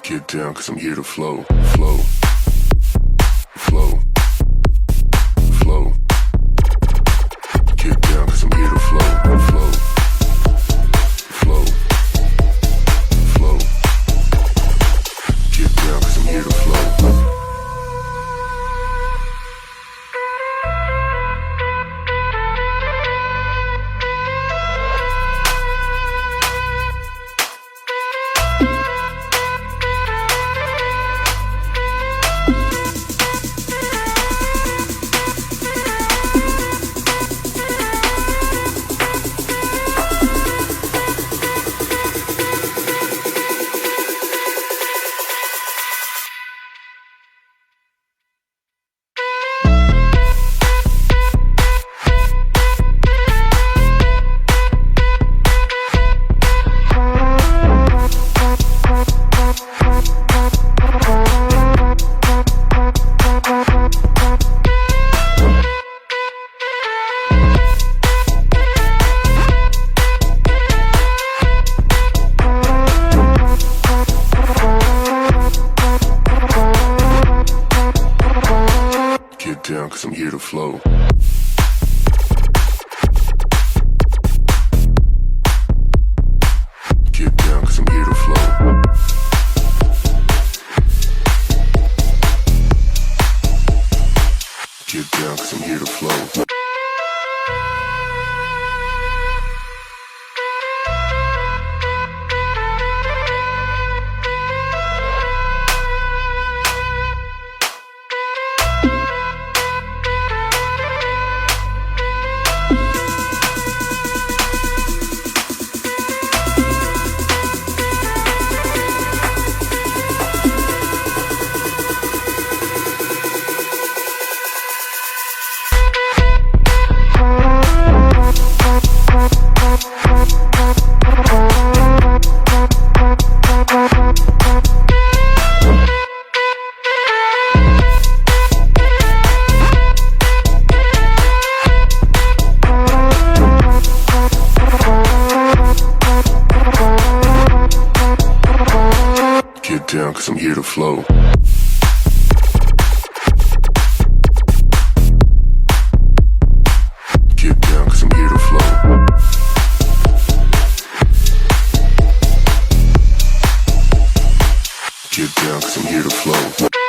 Get down, cause I'm here to flow, flow, flow, flow. Get down, cause I'm here to flow, flow, flow, flow. Get down, cause I'm here to flow. Get down, cause I'm here to flow. Get down, cause I'm here to flow. Get down, cause I'm here to flow. Get down, cause I'm here to flow. Get down, cause I'm here to flow. Get down, cause I'm here to flow.